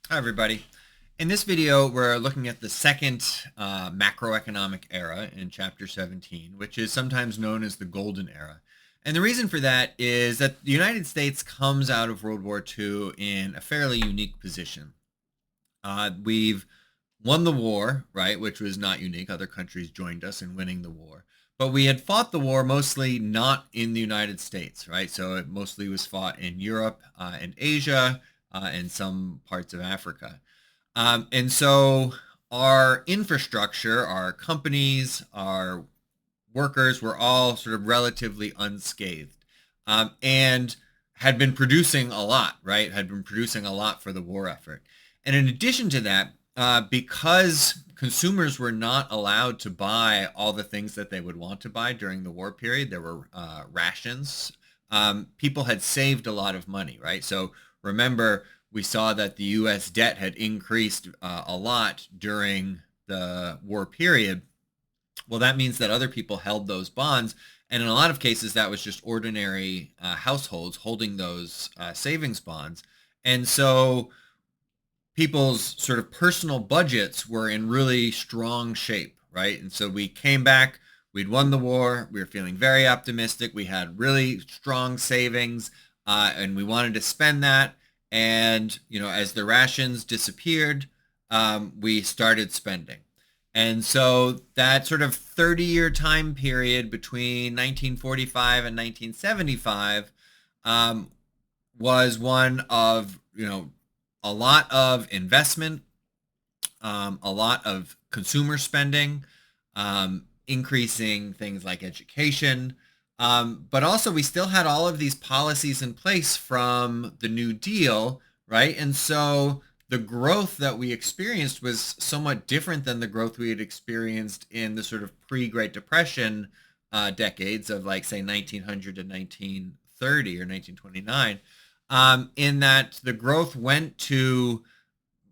Hi, everybody. In this video, we're looking at the second macroeconomic era in Chapter 17, which is sometimes known as the Golden Era. And the reason for that is that the United States comes out of World War II in a fairly unique position. We've won the war, right, which was not unique. Other countries joined us in winning the war. But we had fought the war mostly not in the United States, right? So it mostly was fought in Europe and Asia and some parts of Africa. And so our infrastructure, our companies, our workers were all sort of relatively unscathed and had been producing a lot, right? Had been producing a lot for the war effort. And in addition to that, because consumers were not allowed to buy all the things that they would want to buy during the war period, there were rations. People had saved a lot of money, right? So remember, we saw that the U.S. debt had increased a lot during the war period. Well, that means that other people held those bonds. And in a lot of cases, that was just ordinary households holding those savings bonds. And so people's sort of personal budgets were in really strong shape, right? And so we came back, we'd won the war, we were feeling very optimistic, we had really strong savings, and we wanted to spend that. And, as the rations disappeared, we started spending. And so that sort of 30-year time period between 1945 and 1975 was one of, a lot of investment, a lot of consumer spending, increasing things like education. But also, we still had all of these policies in place from the New Deal, right? And so the growth that we experienced was somewhat different than the growth we had experienced in the sort of pre-Great Depression decades of, like, say, 1900 to 1930 or 1929, in that the growth went to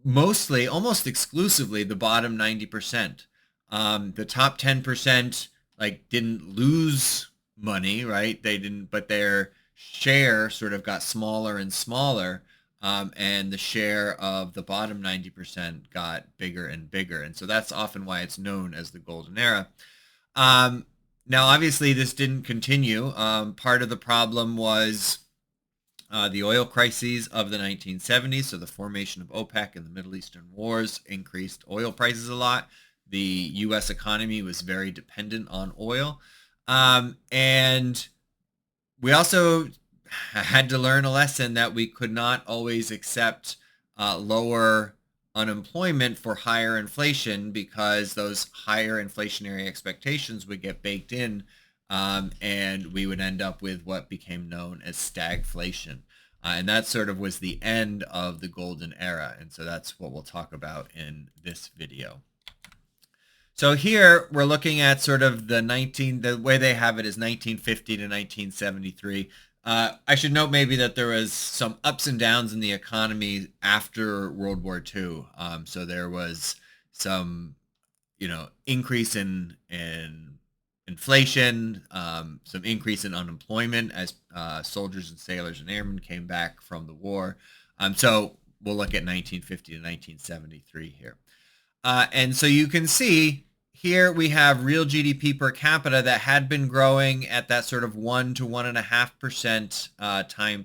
mostly, almost exclusively, the bottom 90%. The top 10%, like, didn't lose money, right? They didn't, but their share sort of got smaller and smaller. And the share of the bottom 90% got bigger and bigger. And so that's often why it's known as the Golden Era. Now, obviously, this didn't continue. Part of the problem was the oil crises of the 1970s. So the formation of OPEC and the Middle Eastern wars increased oil prices a lot. The U.S. economy was very dependent on oil. And we also had to learn a lesson that we could not always accept lower unemployment for higher inflation, because those higher inflationary expectations would get baked in, and we would end up with what became known as stagflation. And that sort of was the end of the Golden Era. And so that's what we'll talk about in this video. So here we're looking at sort of the way they have it is 1950 to 1973. I should note maybe that there was some ups and downs in the economy after World War II. So there was some, increase in inflation, some increase in unemployment as soldiers and sailors and airmen came back from the war. So we'll look at 1950 to 1973 here. And so you can see here we have real GDP per capita that had been growing at that sort of 1 to 1.5% time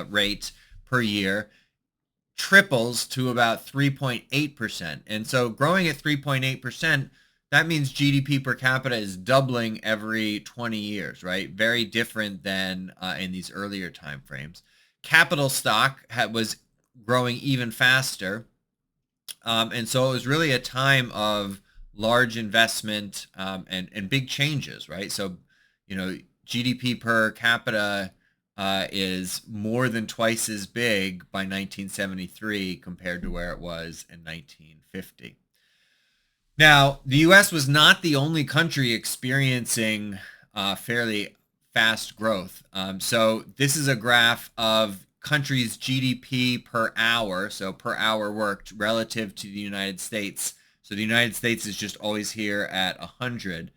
rate per year, triples to about 3.8%. And so growing at 3.8%, that means GDP per capita is doubling every 20 years, right? Very different than in these earlier time frames. Capital stock was growing even faster. And so it was really a time of large investment and big changes, right? So, GDP per capita is more than twice as big by 1973 compared to where it was in 1950. Now, the U.S. was not the only country experiencing fairly fast growth. So this is a graph of countries' GDP per hour, so per hour worked relative to the United States. So the United States is just always here at 100.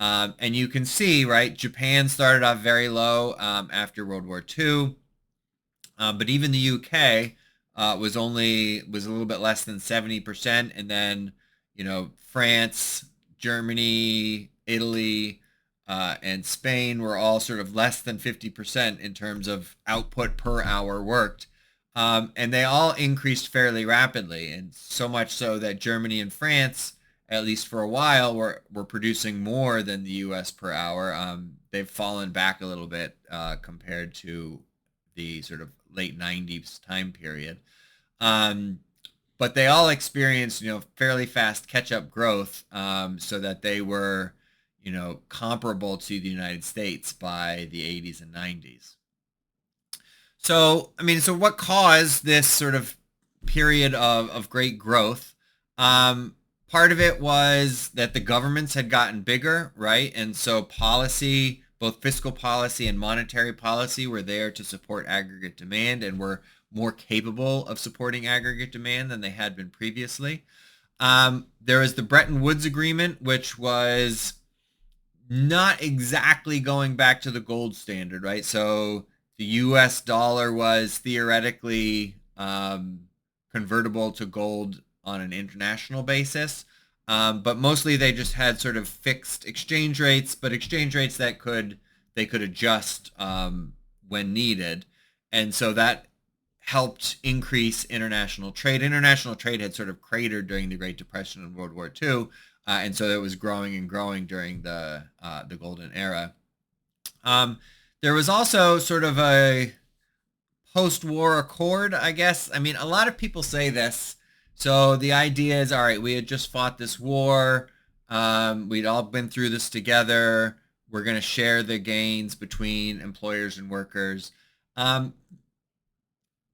And you can see, right, Japan started off very low after World War II. But even the UK was a little bit less than 70%, and then France, Germany, Italy, and Spain were all sort of less than 50% in terms of output per hour worked. And they all increased fairly rapidly, and so much so that Germany and France, at least for a while, were producing more than the U.S. per hour. They've fallen back a little bit compared to the sort of late 90s time period. But they all experienced, fairly fast catch-up growth, so that they were, comparable to the United States by the 80s and 90s. So, so what caused this sort of period of great growth? Part of it was that the governments had gotten bigger, right? And so policy, both fiscal policy and monetary policy, were there to support aggregate demand and were more capable of supporting aggregate demand than they had been previously. There was the Bretton Woods Agreement, which was not exactly going back to the gold standard, right? So the US dollar was theoretically convertible to gold on an international basis. But mostly they just had sort of fixed exchange rates, but exchange rates that they could adjust when needed. And so that helped increase international trade. International trade had sort of cratered during the Great Depression and World War II, and so it was growing and growing during the Golden Era. There was also sort of a post-war accord, I guess. A lot of people say this. So the idea is, all right, we had just fought this war. We'd all been through this together. We're going to share the gains between employers and workers.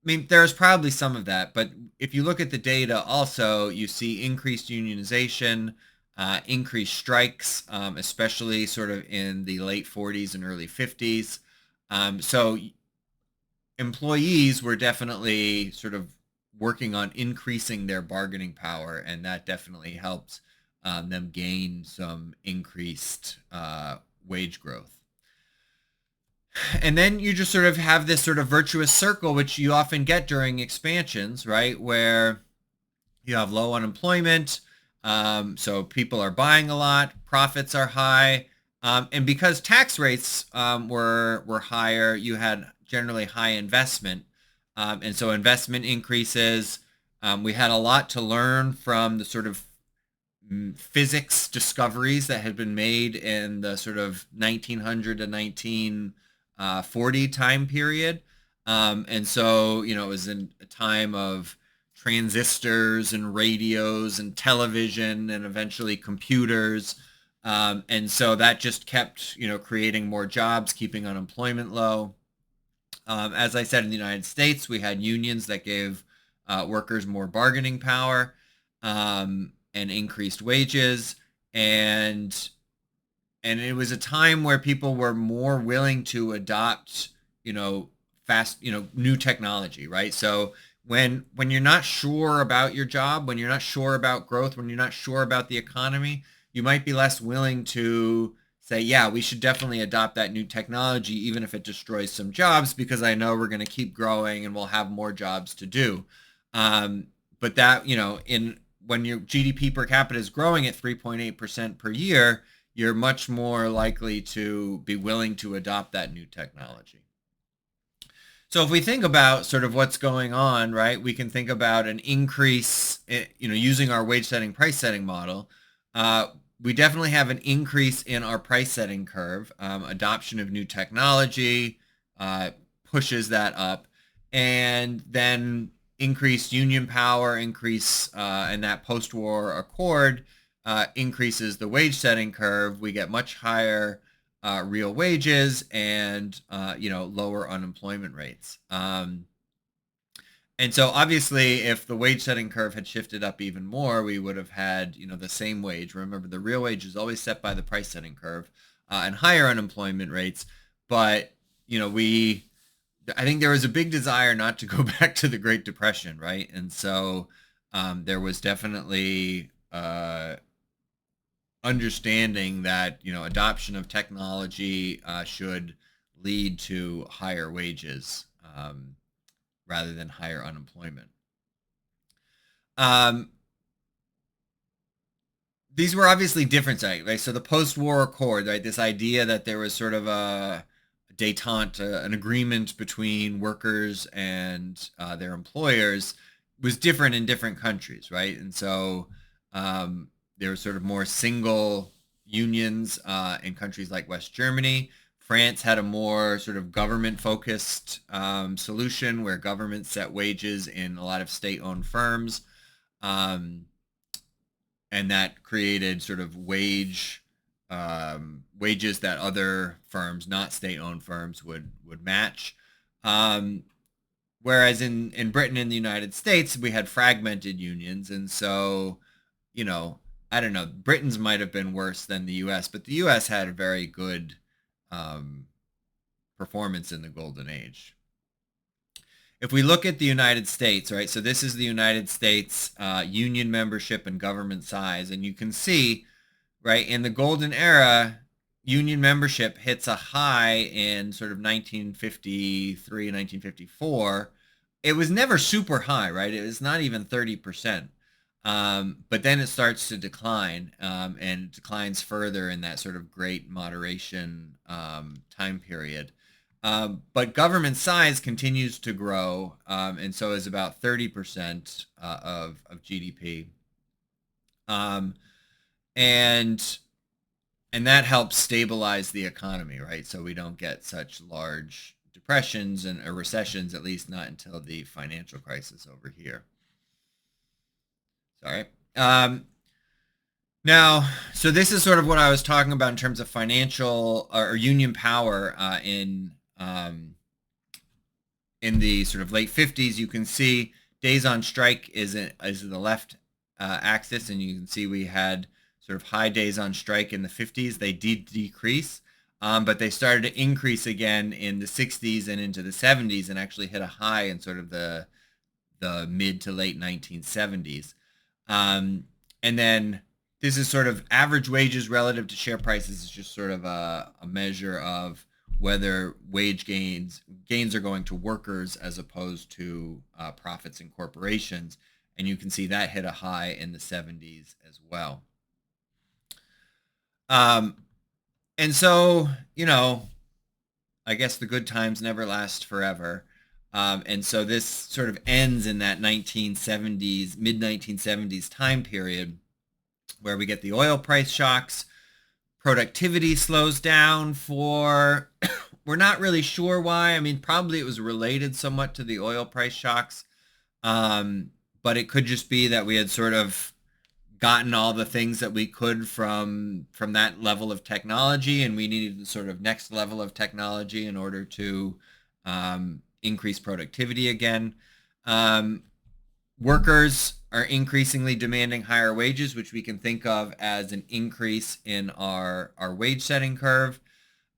There's probably some of that, but if you look at the data also, you see increased unionization, increased strikes, especially sort of in the late 40s and early 50s. So employees were definitely sort of working on increasing their bargaining power, and that definitely helped them gain some increased wage growth. And then you just sort of have this sort of virtuous circle, which you often get during expansions, right? Where you have low unemployment, so people are buying a lot, profits are high, and because tax rates were higher, you had generally high investment, and so investment increases. We had a lot to learn from the sort of physics discoveries that had been made in the sort of 1900 to 1940 time period. And so, it was in a time of transistors and radios and television and eventually computers. And so that just kept, creating more jobs, keeping unemployment low. As I said, in the United States, we had unions that gave workers more bargaining power and increased wages. And it was a time where people were more willing to adopt, fast, new technology, right? So when you're not sure about your job, when you're not sure about growth, when you're not sure about the economy, you might be less willing to say, yeah, we should definitely adopt that new technology, even if it destroys some jobs, because I know we're going to keep growing and we'll have more jobs to do. But that, when your GDP per capita is growing at 3.8% per year, you're much more likely to be willing to adopt that new technology. So if we think about sort of what's going on, right, we can think about an increase, using our wage setting, price setting model. We definitely have an increase in our price setting curve. Adoption of new technology pushes that up, and then increased union power, and that post-war accord increases the wage setting curve. We get much higher real wages and lower unemployment rates. And so obviously, if the wage setting curve had shifted up even more, we would have had the same wage. Remember, the real wage is always set by the price setting curve, and higher unemployment rates. But I think there was a big desire not to go back to the Great Depression, right? And so there was definitely understanding that adoption of technology should lead to higher wages rather than higher unemployment. Um, these were obviously different, right? So the post-war accord, right? This idea that there was sort of a détente, an agreement between workers and their employers, was different in different countries, right? And so there were sort of more single unions in countries like West Germany. France had a more sort of government-focused solution where government set wages in a lot of state-owned firms. Um, and that created sort of wages that other firms, not state-owned firms, would match. Um, Whereas in Britain and the United States, we had fragmented unions, and so I don't know, Britain's might have been worse than the U.S., but the U.S. had a very good um, performance in the Golden Age. If we look at the United States, right, so this is the United States union membership and government size, and you can see, right, in the Golden Era, union membership hits a high in sort of 1953, 1954. It was never super high, right? It was not even 30%. But then it starts to decline, and declines further in that sort of great moderation time period. But government size continues to grow, and so is about 30% of GDP. And that helps stabilize the economy, right? So we don't get such large depressions and recessions, at least not until the financial crisis over here. Sorry. Now, so this is sort of what I was talking about in terms of financial or union power in the sort of late 50s. You can see days on strike is the left axis, and you can see we had sort of high days on strike in the 50s. They did decrease, but they started to increase again in the 60s and into the 70s, and actually hit a high in sort of the mid to late 1970s. And then this is sort of average wages relative to share prices. Is just sort of a measure of whether wage gains are going to workers as opposed to profits in corporations. And you can see that hit a high in the 70s as well. And so, I guess the good times never last forever. And so this sort of ends in that 1970s, mid-1970s time period where we get the oil price shocks. Productivity slows down for, we're not really sure why. I mean, probably it was related somewhat to the oil price shocks. But it could just be that we had sort of gotten all the things that we could from that level of technology, and we needed the sort of next level of technology in order to increase productivity again. Workers are increasingly demanding higher wages, which we can think of as an increase in our wage setting curve.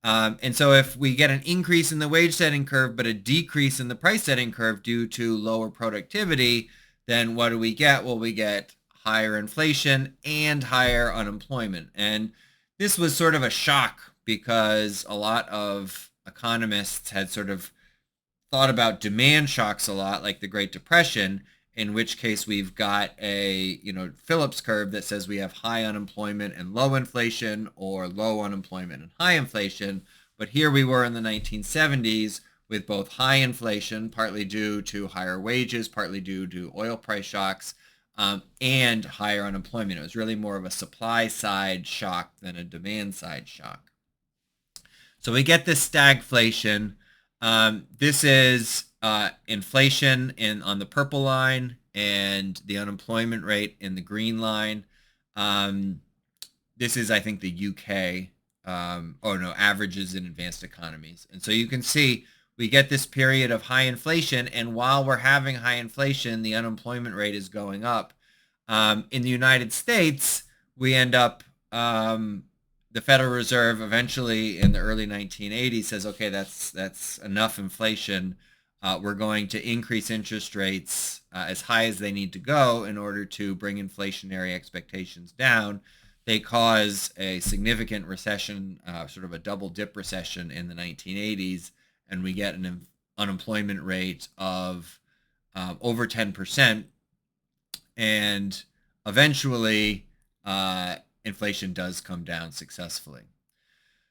And so if we get an increase in the wage setting curve, but a decrease in the price setting curve due to lower productivity, then what do we get? Well, we get higher inflation and higher unemployment. And this was sort of a shock because a lot of economists had sort of thought about demand shocks a lot, like the Great Depression, in which case we've got a Phillips curve that says we have high unemployment and low inflation, or low unemployment and high inflation. But here we were in the 1970s with both high inflation, partly due to higher wages, partly due to oil price shocks, and higher unemployment. It was really more of a supply side shock than a demand side shock. So we get this stagflation. This is inflation on the purple line and the unemployment rate in the green line. This is, I think, the UK, averages in advanced economies. And so you can see we get this period of high inflation, and while we're having high inflation, the unemployment rate is going up. In the United States, we end up, the Federal Reserve eventually in the early 1980s says, okay, that's enough inflation. We're going to increase interest rates as high as they need to go in order to bring inflationary expectations down. They cause a significant recession, sort of a double dip recession in the 1980s, and we get an unemployment rate of over 10%. and eventually inflation does come down successfully.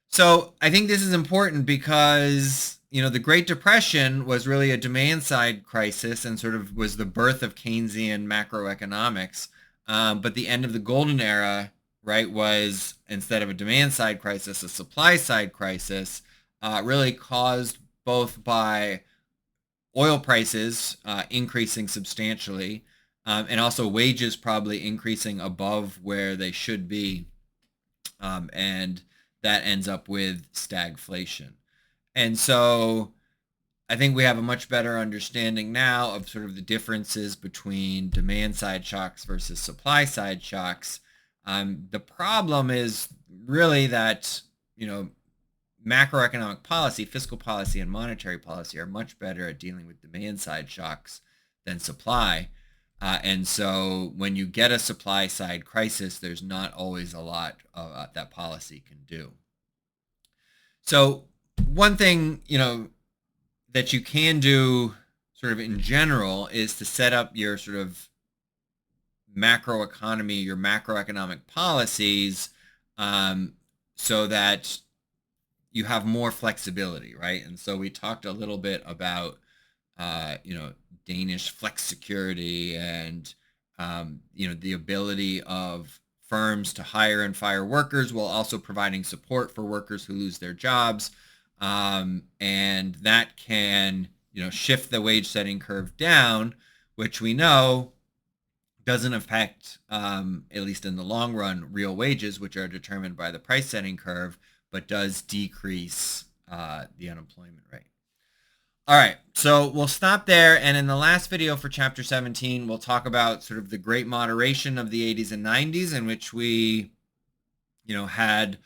So I think this is important because, the Great Depression was really a demand side crisis and sort of was the birth of Keynesian macroeconomics. But the end of the golden era, right, was, instead of a demand side crisis, a supply side crisis, really caused both by oil prices increasing substantially, and also wages probably increasing above where they should be. And that ends up with stagflation. And so I think we have a much better understanding now of sort of the differences between demand side shocks versus supply side shocks. The problem is really that, macroeconomic policy, fiscal policy, and monetary policy are much better at dealing with demand side shocks than supply. And so when you get a supply side crisis, there's not always a lot that policy can do. So one thing, that you can do sort of in general is to set up your sort of macroeconomy, your macroeconomic policies, so that you have more flexibility, right? And so we talked a little bit about, Danish flex security and, the ability of firms to hire and fire workers while also providing support for workers who lose their jobs. And that can, shift the wage setting curve down, which we know doesn't affect, at least in the long run, real wages, which are determined by the price setting curve, but does decrease the unemployment rate. All right, so we'll stop there. And in the last video for Chapter 17, we'll talk about sort of the great moderation of the 80s and 90s, in which we, had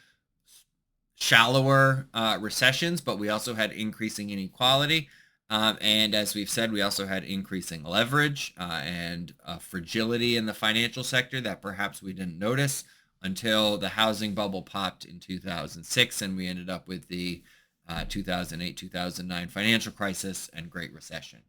shallower recessions, but we also had increasing inequality. And as we've said, we also had increasing leverage and fragility in the financial sector that perhaps we didn't notice until the housing bubble popped in 2006, and we ended up with the 2008-2009 financial crisis and Great Recession.